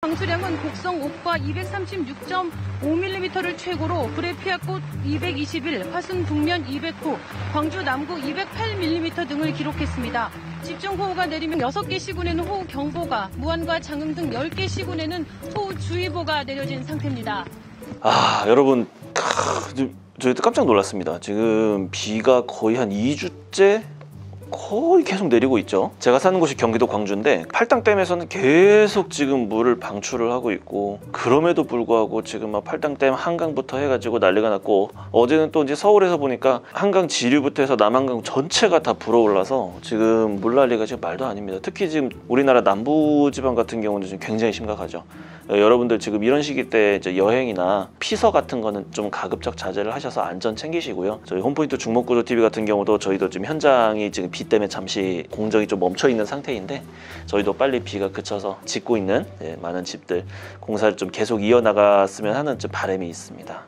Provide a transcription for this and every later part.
강수량은 곡성 옥과 236.5mm를 최고로 브레피아꽃 221, 화순 북면 209, 광주 남구 208mm 등을 기록했습니다. 집중호우가 내리면 6개 시군에는 호우경보가, 무안과 장흥 등 10개 시군에는 호우주의보가 내려진 상태입니다. 여러분, 저희도 깜짝 놀랐습니다. 지금 비가 거의 한 2주째 거의 계속 내리고 있죠. 제가 사는 곳이 경기도 광주인데 팔당댐에서는 계속 지금 물을 방출을 하고 있고, 그럼에도 불구하고 지금 막 팔당댐 한강부터 해가지고 난리가 났고, 어제는 또 이제 서울에서 보니까 한강 지류부터 해서 남한강 전체가 다 불어올라서 지금 물난리가 지금 말도 아닙니다. 특히 지금 우리나라 남부지방 같은 경우는 지금 굉장히 심각하죠. 여러분들 지금 이런 시기 때 이제 여행이나 피서 같은 거는 좀 가급적 자제를 하셔서 안전 챙기시고요. 저희 홈포인트 중목구조TV 같은 경우도 저희도 지금 현장이 지금 비 때문에 잠시 공정이 좀 멈춰 있는 상태인데, 저희도 빨리 비가 그쳐서 짓고 있는 많은 집들 공사를 좀 계속 이어나갔으면 하는 좀 바람이 있습니다.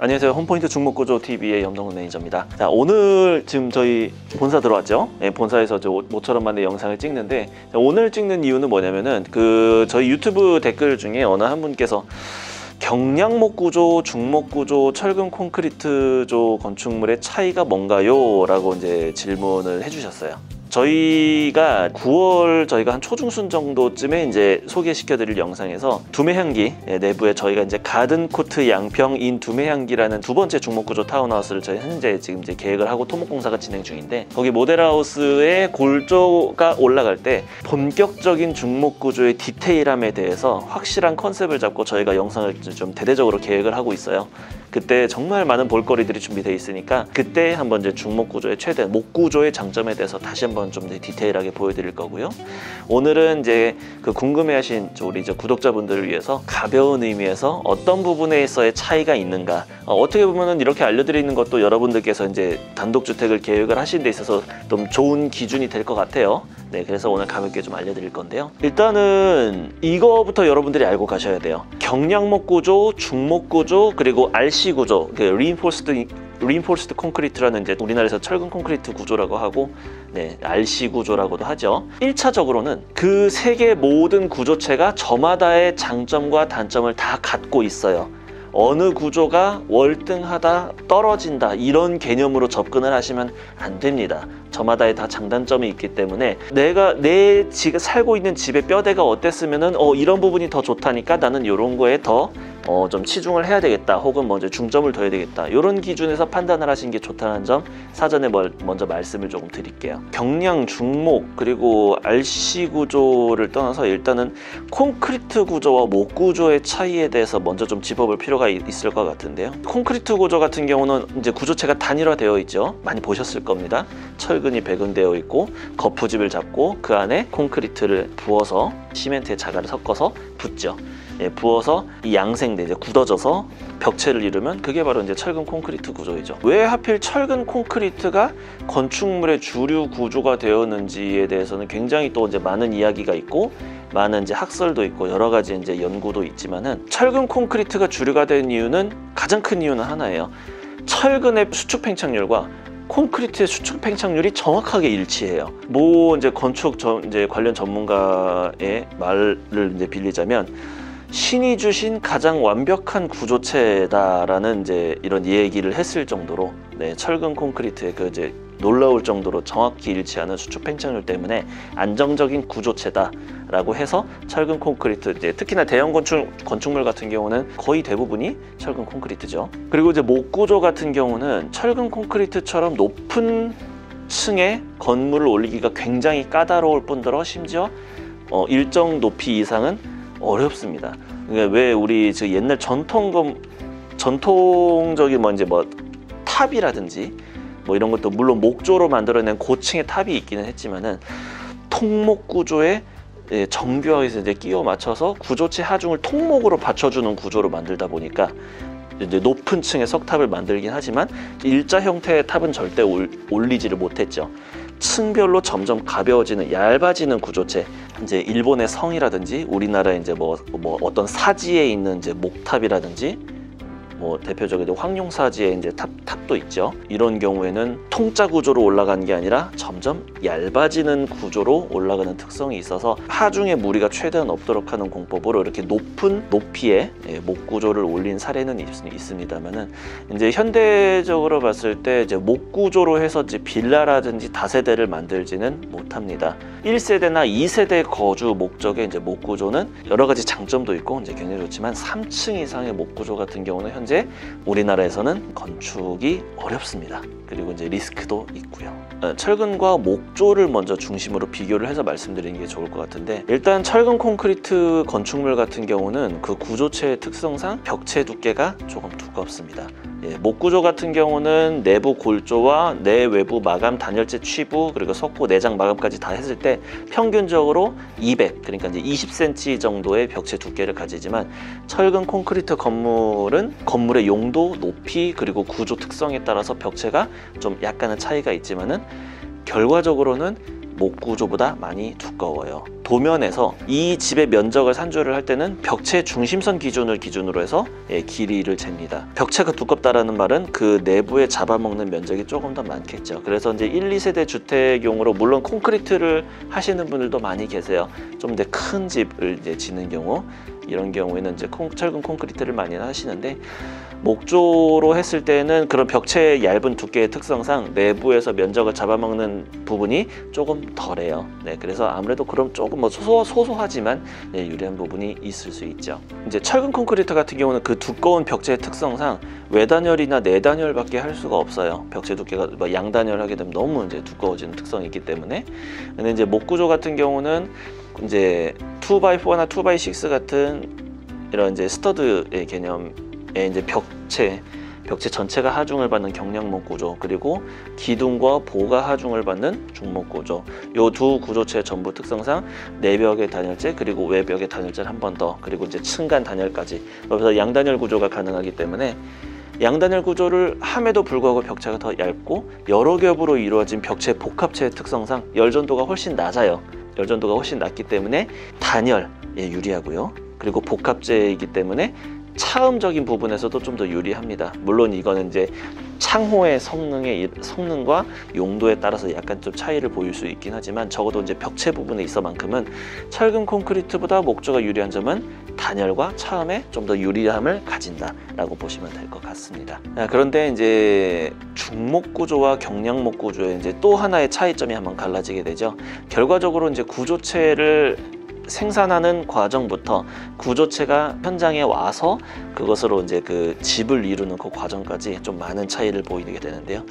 안녕하세요. 홈포인트 중목구조TV의 염동훈 매니저입니다. 자, 오늘 지금 저희 본사 들어왔죠? 본사에서 모처럼 만든 영상을 찍는데, 오늘 찍는 이유는 뭐냐면은 저희 유튜브 댓글 중에 어느 한 분께서 경량목 구조, 중목 구조, 철근 콘크리트조 건축물의 차이가 뭔가요? 라고 이제 질문을 해주셨어요. 저희가 9월 저희가 한 초중순 정도쯤에 이제 소개시켜드릴 영상에서 두메향기 내부에 저희가 이제 가든코트 양평인 두메향기라는 두 번째 중목구조 타운하우스를 저희 현재 지금 이제 계획을 하고 토목공사가 진행 중인데, 거기 모델하우스의 골조가 올라갈 때 본격적인 중목구조의 디테일함에 대해서 확실한 컨셉을 잡고 저희가 영상을 좀 대대적으로 계획을 하고 있어요. 그때 정말 많은 볼거리들이 준비되어 있으니까 그때 한번 이제 중목구조의 최대 목구조의 장점에 대해서 다시 한번 좀 디테일하게 보여드릴 거고요. 오늘은 이제 궁금해하신 우리 이제 구독자분들을 위해서 가벼운 의미에서 어떤 부분에서의 차이가 있는가, 어떻게 보면은 이렇게 알려드리는 것도 여러분들께서 이제 단독주택을 계획을 하시는 데 있어서 좀 좋은 기준이 될 것 같아요. 네, 그래서 오늘 가볍게 좀 알려드릴 건데요. 일단은 이거부터 여러분들이 알고 가셔야 돼요. 경량목 구조, 중목 구조, 그리고 RC 구조, 리인포스드 콘크리트라는 이제 우리나라에서 철근 콘크리트 구조라고 하고, RC 구조라고도 하죠. 1차적으로는 그 세 개 모든 구조체가 저마다의 장점과 단점을 다 갖고 있어요. 어느 구조가 월등하다, 떨어진다, 이런 개념으로 접근을 하시면 안 됩니다. 저마다의 다 장단점이 있기 때문에 내가 지금 살고 있는 집의 뼈대가 어땠으면은 이런 부분이 더 좋다니까 나는 이런 거에 더 좀 치중을 해야 되겠다, 혹은 먼저 중점을 둬야 되겠다, 이런 기준에서 판단을 하시는 게 좋다는 점 사전에 먼저 말씀을 조금 드릴게요. 경량, 중목, 그리고 RC 구조를 떠나서 일단은 콘크리트 구조와 목 구조의 차이에 대해서 먼저 좀 짚어볼 필요가 있을 것 같은데요. 콘크리트 구조 같은 경우는 이제 구조체가 단일화되어 있죠. 많이 보셨을 겁니다. 철근이 배근되어 있고 거푸집을 잡고 그 안에 콘크리트를 부어서 시멘트에 자갈을 섞어서 붓죠. 부어서 이 양생대 이제 굳어져서 벽체를 이루면 그게 바로 이제 철근 콘크리트 구조이죠. 왜 하필 철근 콘크리트가 건축물의 주류 구조가 되었는지에 대해서는 굉장히 또 이제 많은 이야기가 있고, 많은 이제 학설도 있고 여러 가지 이제 연구도 있지만은, 철근 콘크리트가 주류가 된 이유는, 가장 큰 이유는 하나예요. 철근의 수축 팽창률과 콘크리트의 수축 팽창률이 정확하게 일치해요. 이제 건축 이제 관련 전문가의 말을 이제 빌리자면, 신이 주신 가장 완벽한 구조체다라는 이제 이런 얘기를 했을 정도로, 철근 콘크리트의 이제 놀라울 정도로 정확히 일치하는 수축 팽창률 때문에 안정적인 구조체다라고 해서 철근 콘크리트, 이제 특히나 대형 건축물 같은 경우는 거의 대부분이 철근 콘크리트죠. 그리고 이제 목 구조 같은 경우는 철근 콘크리트처럼 높은 층에 건물을 올리기가 굉장히 까다로울 뿐더러 심지어 일정 높이 이상은 어렵습니다. 그러니까 왜 우리 옛날 전통적인 탑이라든지 이런 것도 물론 목조로 만들어낸 고층의 탑이 있기는 했지만은, 통목 구조에 정교하게 이제 끼워 맞춰서 구조체 하중을 통목으로 받쳐주는 구조로 만들다 보니까 이제 높은 층의 석탑을 만들긴 하지만 일자 형태의 탑은 절대 올리지를 못했죠. 층별로 점점 가벼워지는, 얇아지는 구조체, 이제 일본의 성이라든지 우리나라 이제 어떤 사지에 있는 이제 목탑이라든지 뭐 대표적으로 황룡사지에 이제 탑도 있죠. 이런 경우에는 통짜 구조로 올라가는 게 아니라 점점 얇아지는 구조로 올라가는 특성이 있어서 하중에 무리가 최대한 없도록 하는 공법으로 이렇게 높은 높이의 목 구조를 올린 사례는 있습니다만은 이제 현대적으로 봤을 때 이제 목 구조로 해서 이제 빌라라든지 다세대를 만들지는 못합니다. 1세대나 2세대 거주 목적의 이제 목 구조는 여러 가지 장점도 있고 이제 굉장히 좋지만 3층 이상의 목 구조 같은 경우는 현재 우리나라에서는 건축이 어렵습니다. 그리고 이제 리스크도 있고요. 철근과 목조를 먼저 중심으로 비교를 해서 말씀드리는 게 좋을 것 같은데, 일단 철근 콘크리트 건축물 같은 경우는 그 구조체의 특성상 벽체 두께가 조금 두껍습니다. 목 구조 같은 경우는 내부 골조와 내외부 마감 단열재 취부 그리고 석고 내장 마감까지 다 했을 때 평균적으로 200, 그러니까 이제 20cm 정도의 벽체 두께를 가지지만, 철근 콘크리트 건물은 건물의 용도, 높이 그리고 구조 특성에 따라서 벽체가 좀 약간의 차이가 있지만은 결과적으로는 목 구조보다 많이 두꺼워요. 도면에서 이 집의 면적을 산조를 할 때는 벽체 중심선 기준으로 해서 길이를 잽니다. 벽체가 두껍다라는 말은 그 내부에 잡아먹는 면적이 조금 더 많겠죠. 그래서 이제 1, 2세대 주택용으로 물론 콘크리트를 하시는 분들도 많이 계세요. 좀 더 큰 집을 이제 짓는 경우, 이런 경우에는 이제 철근 콘크리트를 많이 하시는데, 목조로 했을 때는 그런 벽체의 얇은 두께의 특성상 내부에서 면적을 잡아먹는 부분이 조금 덜해요. 그래서 아무래도 그럼 조금 뭐 소소하지만 유리한 부분이 있을 수 있죠. 이제 철근 콘크리트 같은 경우는 그 두꺼운 벽체의 특성상 외단열이나 내단열밖에 할 수가 없어요. 벽체 두께가 뭐 양단열 하게 되면 너무 이제 두꺼워지는 특성이 있기 때문에. 근데 이제 목 구조 같은 경우는 이제 2x4나 2x6 같은 이런 이제 스터드의 개념의 이제 벽체 전체가 하중을 받는 경량목 구조, 그리고 기둥과 보가 하중을 받는 중목 구조, 요 두 구조체의 전부 특성상 내벽의 단열재 그리고 외벽의 단열재를 한 번 더, 그리고 이제 층간 단열까지, 그래서 양단열 구조가 가능하기 때문에 양단열 구조를 함에도 불구하고 벽체가 더 얇고 여러 겹으로 이루어진 벽체 복합체의 특성상 열전도가 훨씬 낮아요. 열전도가 훨씬 낮기 때문에 단열에 유리하고요. 그리고 복합재이기 때문에 차음적인 부분에서도 좀 더 유리합니다. 물론 이거는 이제 창호의 성능과 용도에 따라서 약간 좀 차이를 보일 수 있긴 하지만, 적어도 이제 벽체 부분에 있어만큼은 철근 콘크리트보다 목조가 유리한 점은 단열과 차음에 좀 더 유리함을 가진다라고 보시면 될 것 같습니다. 그런데 이제 중목 구조와 경량목 구조의 이제 또 하나의 차이점이 한번 갈라지게 되죠. 결과적으로 이제 구조체를 생산하는 과정부터 구조체가 현장에 와서 그것으로 이제 그 집을 이루는 그 과정까지 좀 많은 차이를 보이게 되는데요.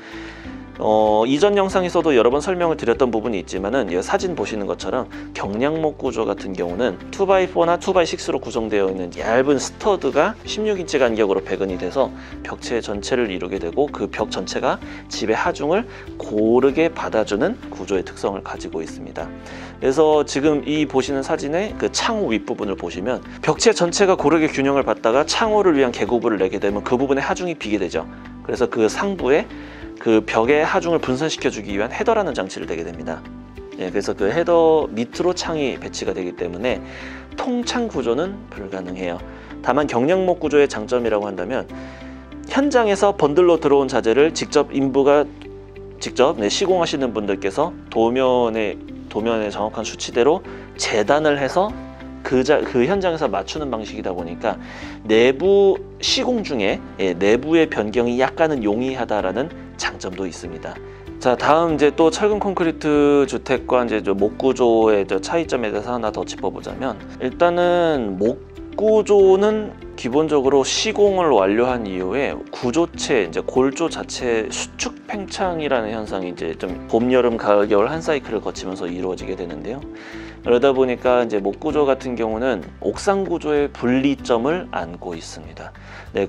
이전 영상에서도 여러 번 설명을 드렸던 부분이 있지만은 이 사진 보시는 것처럼 경량목 구조 같은 경우는 2x4나 2x6로 구성되어 있는 얇은 스터드가 16인치 간격으로 배근이 돼서 벽체 전체를 이루게 되고, 그 벽 전체가 집의 하중을 고르게 받아주는 구조의 특성을 가지고 있습니다. 그래서 지금 이 보시는 사진의 그 창호 윗부분을 보시면 벽체 전체가 고르게 균형을 받다가 창호를 위한 계고부를 내게 되면 그 부분에 하중이 비게 되죠. 그래서 그 상부에 그 벽의 하중을 분산시켜 주기 위한 헤더라는 장치를 대게 됩니다. 그래서 그 헤더 밑으로 창이 배치가 되기 때문에 통창 구조는 불가능해요. 다만 경량목 구조의 장점이라고 한다면, 현장에서 번들로 들어온 자재를 직접 시공하시는 분들께서 도면의 정확한 수치대로 재단을 해서 그 현장에서 맞추는 방식이다 보니까 내부 시공 중에 내부의 변경이 약간은 용이하다라는 장점도 있습니다. 자, 다음 이제 또 철근 콘크리트 주택과 이제 목 구조의 차이점에 대해서 하나 더 짚어보자면, 일단은 목 구조는 기본적으로 시공을 완료한 이후에 구조체, 이제 골조 자체 수축 팽창이라는 현상이 이제 좀 봄, 여름, 가을, 겨울 한 사이클을 거치면서 이루어지게 되는데요. 그러다 보니까 이제 목 구조 같은 경우는 옥상 구조의 분리점을 안고 있습니다.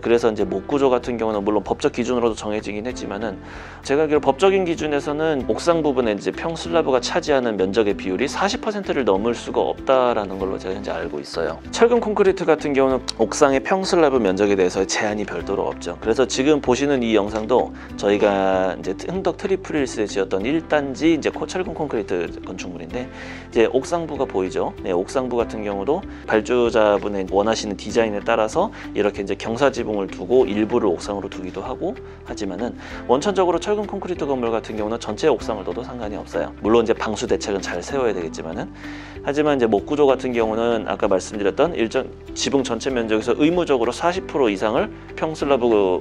그래서 이제 목 구조 같은 경우는 물론 법적 기준으로도 정해지긴 했지만은, 제가 알기로 법적인 기준에서는 옥상 부분에 이제 평슬라브가 차지하는 면적의 비율이 40%를 넘을 수가 없다라는 걸로 제가 현재 알고 있어요. 철근 콘크리트 같은 경우는 옥상의 영상의 평슬라브 면적에 대해서 제한이 별도로 없죠. 그래서 지금 보시는 이 영상도 저희가 이제 흥덕 트리플1에 지었던 1단지 이제 철근 콘크리트 건축물인데, 이제 옥상부가 보이죠. 네, 옥상부 같은 경우도 발주자분의 원하시는 디자인에 따라서 이렇게 이제 경사지붕을 두고 일부를 옥상으로 두기도 하고 하지만은, 원천적으로 철근 콘크리트 건물 같은 경우는 전체 옥상을 둬도 상관이 없어요. 물론 이제 방수 대책은 잘 세워야 되겠지만은, 하지만 이제 목구조 같은 경우는 아까 말씀드렸던 지붕 전체 면적에서 의무적으로 40% 이상을 평슬라브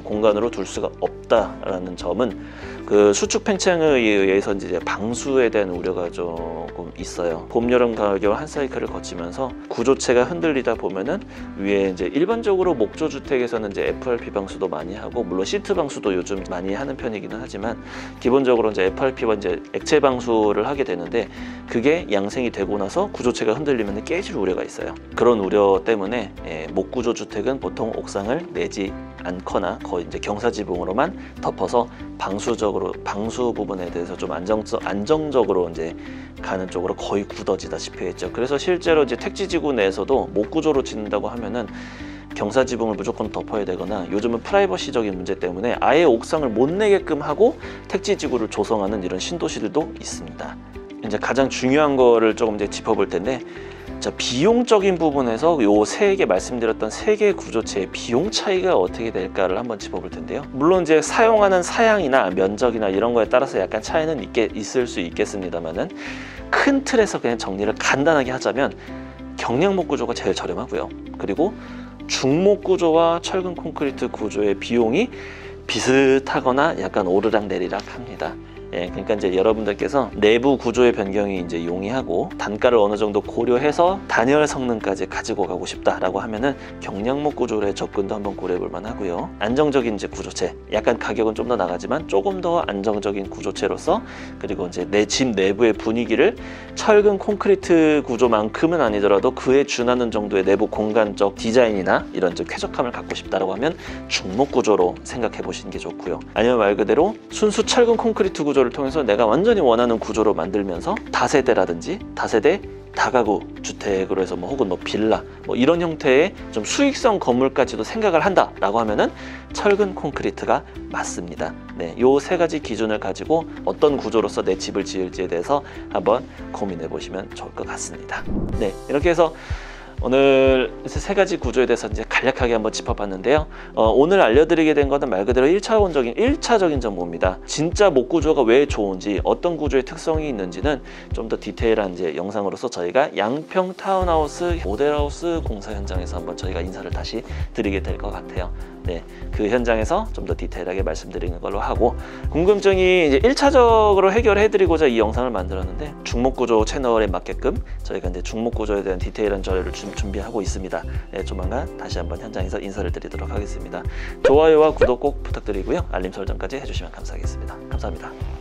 공간으로 둘 수가 없다라는 점은 그 수축 팽창에 의해서 이제 방수에 대한 우려가 조금 있어요. 봄, 여름, 가을, 겨울 한 사이클을 거치면서 구조체가 흔들리다 보면은 위에 이제 일반적으로 목조 주택에서는 이제 FRP 방수도 많이 하고, 물론 시트 방수도 요즘 많이 하는 편이기는 하지만, 기본적으로 이제 FRP와 이제 액체 방수를 하게 되는데, 그게 양생이 되고 나서 구조체가 흔들리면 깨질 우려가 있어요. 그런 우려 때문에 목구조 주택은 보통 옥상을 내지 않거나 거의 이제 경사지붕으로만 덮어서 방수 부분에 대해서 좀 안정적으로 이제 가는 쪽으로 거의 굳어지다시피 했죠. 그래서 실제로 이제 택지지구 내에서도 목구조로 짓는다고 하면은 경사지붕을 무조건 덮어야 되거나, 요즘은 프라이버시적인 문제 때문에 아예 옥상을 못 내게끔 하고 택지지구를 조성하는 이런 신도시들도 있습니다. 이제 가장 중요한 거를 조금 이제 짚어볼 텐데, 자, 비용적인 부분에서 요 세 개 말씀드렸던 세 개의 구조체의 비용 차이가 어떻게 될까를 한번 짚어볼 텐데요. 물론 이제 사용하는 사양이나 면적이나 이런 거에 따라서 약간 차이는 있을 수 있겠습니다만은, 큰 틀에서 그냥 정리를 간단하게 하자면 경량목 구조가 제일 저렴하고요. 그리고 중목 구조와 철근 콘크리트 구조의 비용이 비슷하거나 약간 오르락내리락 합니다. 그러니까 이제 여러분들께서 내부 구조의 변경이 이제 용이하고 단가를 어느 정도 고려해서 단열 성능까지 가지고 가고 싶다라고 하면은 경량목 구조의 접근도 한번 고려해볼 만하고요. 안정적인 이제 구조체, 약간 가격은 좀 더 나가지만 조금 더 안정적인 구조체로서, 그리고 이제 내 집 내부의 분위기를 철근 콘크리트 구조만큼은 아니더라도 그에 준하는 정도의 내부 공간적 디자인이나 이런 쾌적함을 갖고 싶다라고 하면 중목 구조로 생각해 보시는 게 좋고요. 아니면 말 그대로 순수 철근 콘크리트 구조를 통해서 내가 완전히 원하는 구조로 만들면서 다세대라든지 다세대 다가구 주택으로 해서 혹은 빌라 이런 형태의 좀 수익성 건물까지도 생각을 한다라고 하면은 철근 콘크리트가 맞습니다. 네, 요 세 가지 기준을 가지고 어떤 구조로서 내 집을 지을지에 대해서 한번 고민해 보시면 좋을 것 같습니다. 네, 이렇게 해서 오늘 세 가지 구조에 대해서 이제 간략하게 한번 짚어봤는데요. 오늘 알려드리게 된 것은 말 그대로 1차적인 정보입니다. 진짜 목 구조가 왜 좋은지, 어떤 구조의 특성이 있는지는 좀 더 디테일한 이제 영상으로서 저희가 양평 타운하우스 모델하우스 공사 현장에서 한번 저희가 인사를 다시 드리게 될 것 같아요. 네, 그 현장에서 좀 더 디테일하게 말씀드리는 걸로 하고, 궁금증이 이제 1차적으로 해결해드리고자 이 영상을 만들었는데, 중목구조 채널에 맞게끔 저희가 이제 중목구조에 대한 디테일한 자료를 준비하고 있습니다. 네, 조만간 다시 한번 현장에서 인사를 드리도록 하겠습니다. 좋아요와 구독 꼭 부탁드리고요. 알림 설정까지 해주시면 감사하겠습니다. 감사합니다.